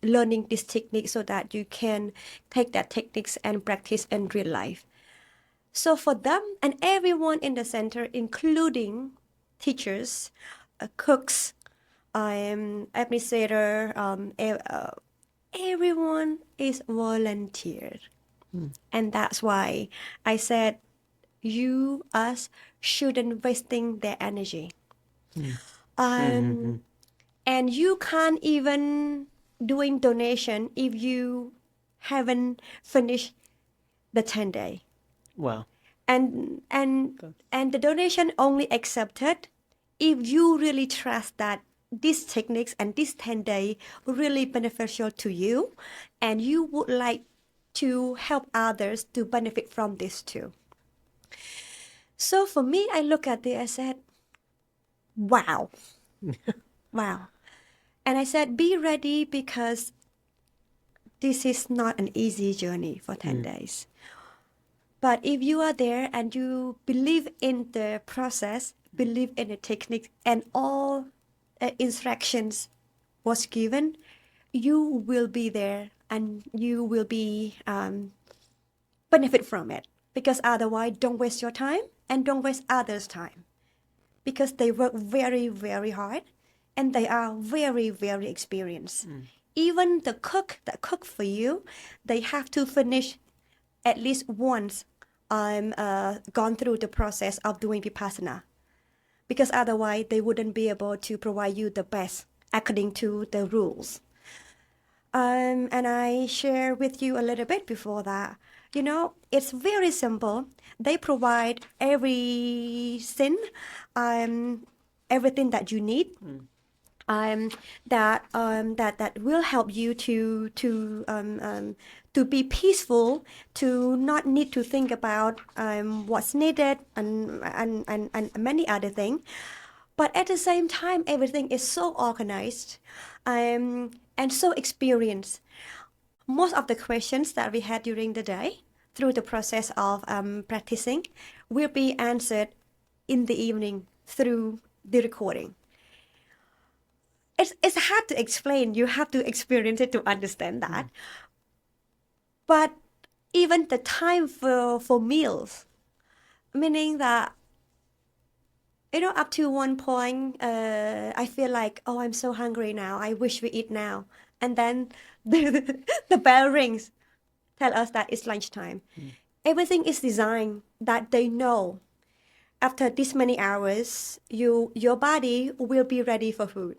learning this technique so that you can take that techniques and practice in real life. So for them and everyone in the center, including teachers, cooks, administrator, everyone is volunteer. And that's why I said us shouldn't wasting their energy. And you can't even doing donation if you haven't finished the 10 day. Wow. And the donation only accepted if you really trust that these techniques and this 10 day really beneficial to you, and you would like to help others to benefit from this too. So for me, I look at it, I said, wow. Wow. And I said, be ready, because this is not an easy journey for 10 days. But if you are there and you believe in the process, believe in the technique, and all instructions was given, you will be there and you will be benefit from it. Because otherwise, don't waste your time and don't waste others' time. Because they work very, very hard and they are very, very experienced. Even the cook that cook for you, they have to finish at least once gone through the process of doing Vipassana. because otherwise they wouldn't be able to provide you the best according to the rules. And I share with you a little bit before that. You know, it's very simple. They provide everything, everything that you need. That will help you to be peaceful, to not need to think about what's needed and many other things. But at the same time, everything is so organized and so experienced. Most of the questions that we had during the day, through the process of practicing, will be answered in the evening through the recording. It's hard to explain. You have to experience it to understand that. But even the time for meals, meaning that, you know, up to one point, I feel like, oh, I'm so hungry now. I wish we eat now. And then the bell rings, tell us that it's lunchtime. Everything is designed that they know after this many hours, your body will be ready for food.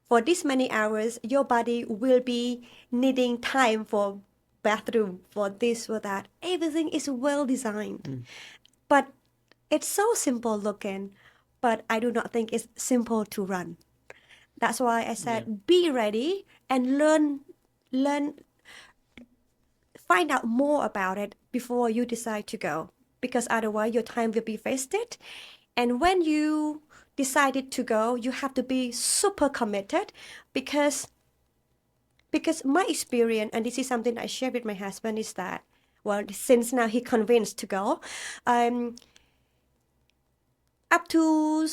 For this many hours, your body will be needing time for bathroom, for this, for that. Everything is well designed. But it's so simple looking, but I do not think it's simple to run. That's why I said, be ready and learn, find out more about it before you decide to go. Because otherwise your time will be wasted. And when you decided to go, you have to be super committed because my experience, and this is something I share with my husband, is that, well, since now he convinced to go, up to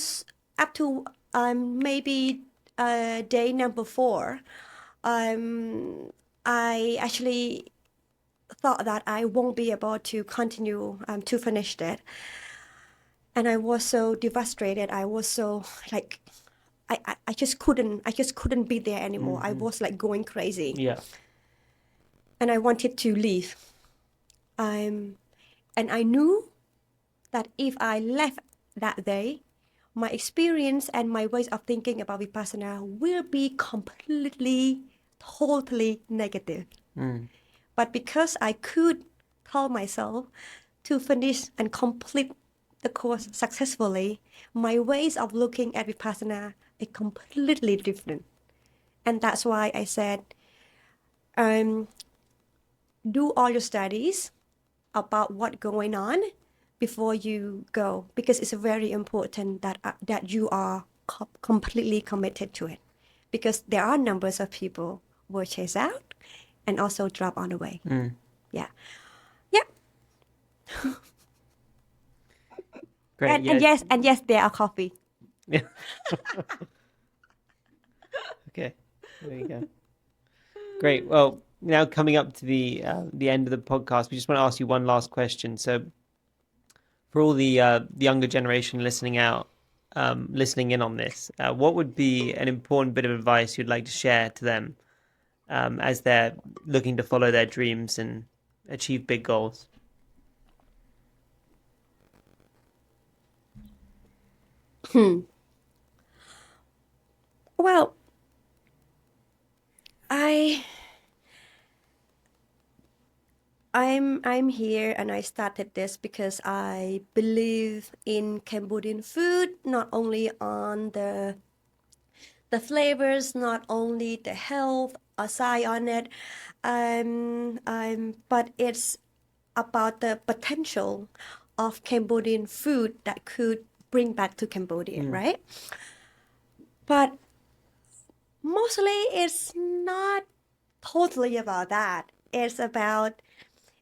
maybe day number 4, I actually thought that I won't be able to continue to finish it. And I was so devastated. I was so like, I just couldn't be there anymore. I was like going crazy. Yeah. And I wanted to leave. And I knew that if I left that day, my experience and my ways of thinking about Vipassana will be completely, totally negative. But because I could tell myself to finish and complete the course successfully, my ways of looking at Vipassana is completely different. And that's why I said, do all your studies about what's going on before you go, because it's very important that you are completely committed to it, because there are numbers of people who will chase out and also drop on the way. Yeah. Great. And yes, there are coffee. Yeah. Okay. There you go. Great. Well, now coming up to the end of the podcast, we just want to ask you one last question. So, for all the younger generation listening in on this, what would be an important bit of advice you'd like to share to them as they're looking to follow their dreams and achieve big goals? Well, I'm here and I started this because I believe in Cambodian food, not only on the flavors, not only the health aside on it, but it's about the potential of Cambodian food that could bring back to Cambodia, right? But mostly it's not totally about that. It's about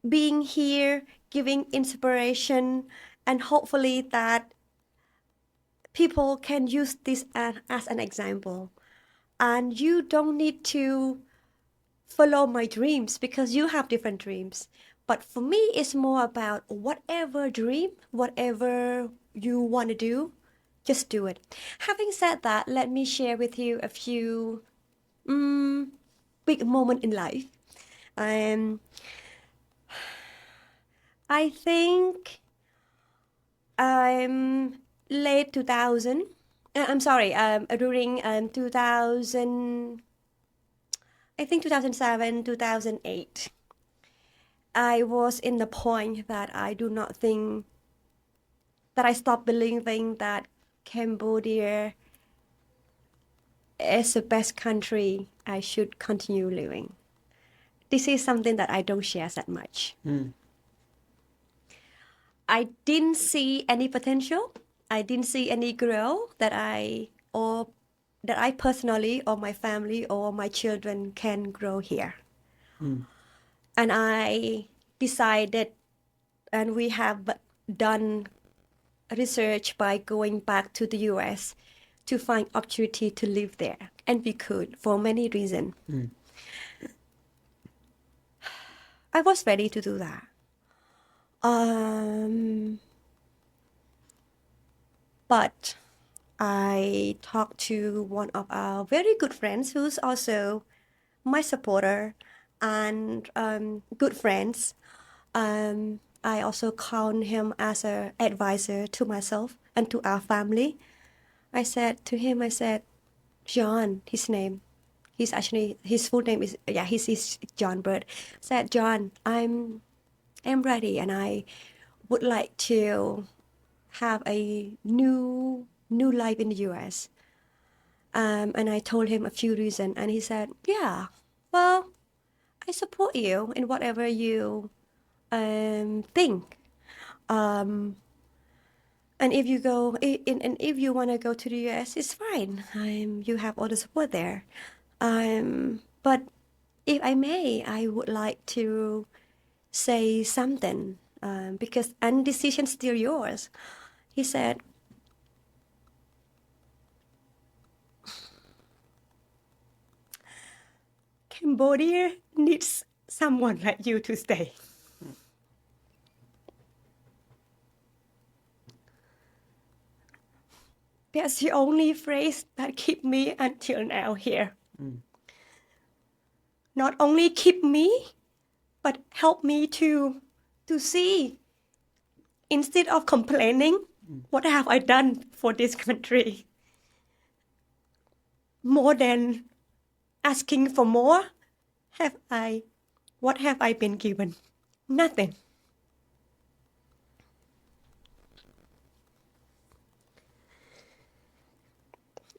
being here, giving inspiration, and hopefully that people can use this as an example. And you don't need to follow my dreams because you have different dreams. But for me, it's more about whatever dream, whatever you want to do, just do it. Having said that, let me share with you a few big moments in life. I think late 2000. I'm sorry. During 2000, I think 2007, 2008. I was in the point that I do not think that I stopped believing that Cambodia is the best country I should continue living. This is something that I don't share that much. I didn't see any potential. I didn't see any growth that I personally or my family or my children can grow here. And I decided, and we have done research by going back to the US to find opportunity to live there. And we could for many reasons. I was ready to do that. But I talked to one of our very good friends who's also my supporter and good friends. I also count him as an advisor to myself and to our family. I said to him, John, his name. His full name is, he's John Bird. Said, John, I'm ready and I would like to have a new life in the US. And I told him a few reasons and he said, yeah, well, I support you in whatever you think. And if you go, and if you want to go to the US, it's fine. You have all the support there. But if I may, I would like to say something because and decision still yours. He said, Cambodia needs someone like you to stay. That's the only phrase that keep me until now here. Not only keep me, but help me to see, instead of complaining, what have I done for this country? More than asking for more, what have I been given? Nothing.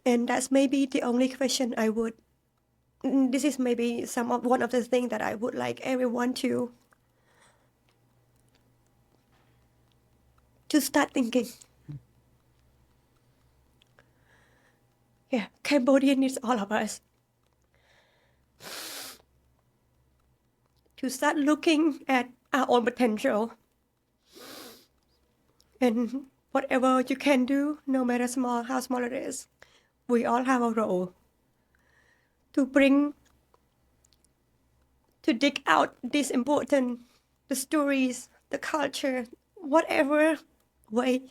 And that's maybe the only question I would, this is maybe one of the things that I would like everyone to start thinking. Yeah, Cambodia needs all of us to start looking at our own potential. And whatever you can do, no matter how small it is, we all have a role to dig out this important, the stories, the culture, whatever way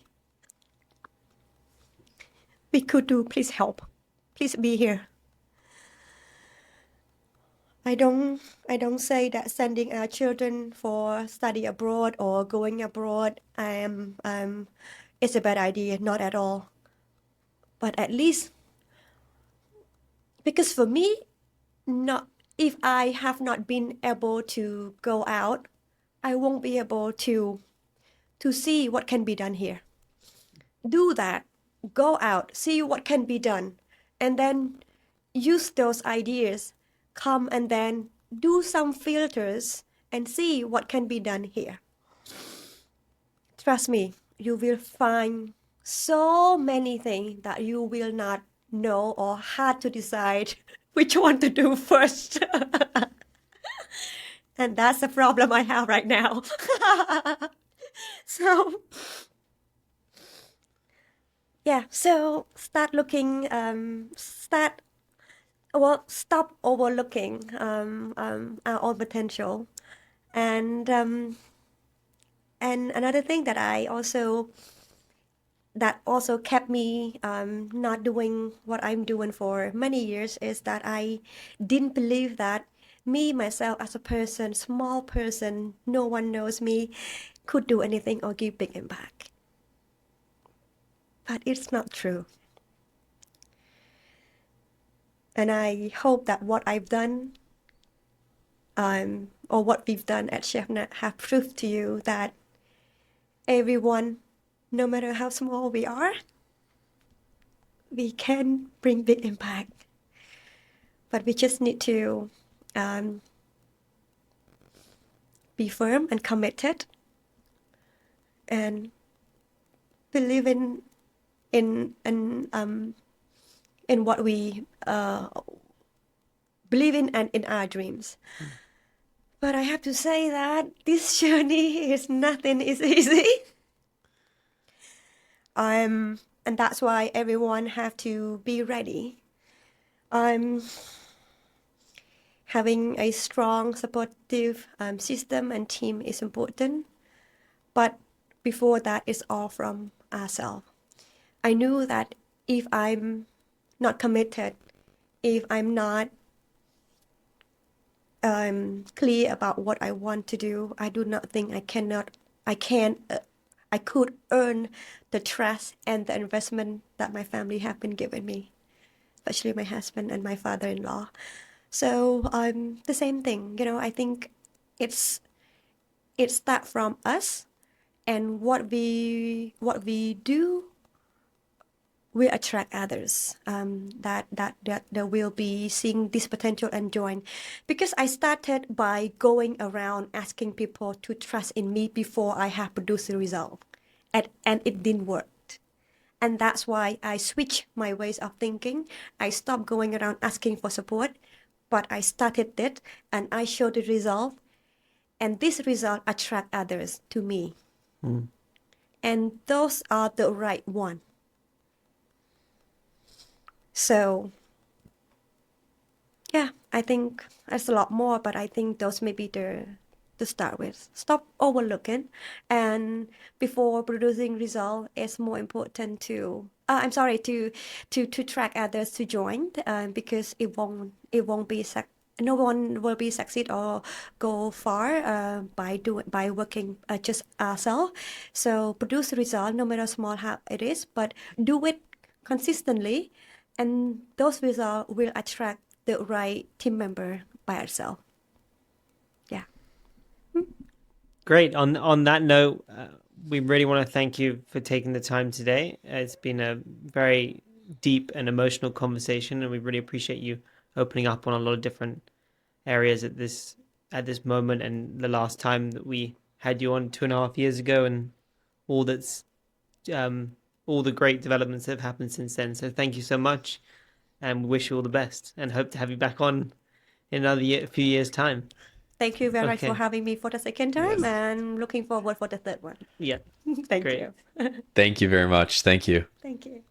we could do. Please help. Please be here. I don't say that sending our children for study abroad or going abroad is a bad idea. Not at all. But at least, because for me, if I have not been able to go out, I won't be able to see what can be done here. Do that. Go out, see what can be done, and then use those ideas. Come and then do some filters and see what can be done here. Trust me, you will find so many things that you will not know or had to decide which one to do first. And that's the problem I have right now. So start looking, stop overlooking our own potential. And another thing that also kept me not doing what I'm doing for many years is that I didn't believe that me, myself, as a person, small person, no one knows me, could do anything or give big impact. but it's not true. And I hope that what I've done, or what we've done at ChefNet, have proved to you that everyone, no matter how small we are, we can bring big impact. But we just need to be firm and committed, and believe in what we believe in, and in our dreams. But I have to say that this journey is nothing is easy. And that's why everyone have to be ready. Having a strong, supportive system and team is important. But before that, it's all from ourselves. I knew that if I'm not committed, if I'm not clear about what I want to do, I do not think I could earn the trust and the investment that my family have been giving me, especially my husband and my father-in-law. So the same thing, I think it's that from us, and what we do will attract others that will be seeing this potential and join. Because I started by going around asking people to trust in me before I have produced the result, and it didn't work. And that's why I switched my ways of thinking. I stopped going around asking for support, but I started it, and I showed the result, and this result attract others to me. And those are the right one. So, yeah, I think there's a lot more, but I think those may be to start with. Stop overlooking, and before producing result, it's more important to track others to join, because it won't be no one will be succeed or go far by working just ourselves. So produce result, no matter small how it is, but do it consistently, and those results will attract the right team member by itself. Yeah. Great. On that note, we really want to thank you for taking the time today. It's been a very deep and emotional conversation, and we really appreciate you opening up on a lot of different areas at this moment, and the last time that we had you on 2.5 years ago, and all the great developments that have happened since then. So thank you so much, and we wish you all the best, and hope to have you back on in another few years' time. Thank you very much Okay. for having me for the second time, Yes. and looking forward for the third one. Yeah. Thank Great. you. Thank you very much. Thank you. Thank you.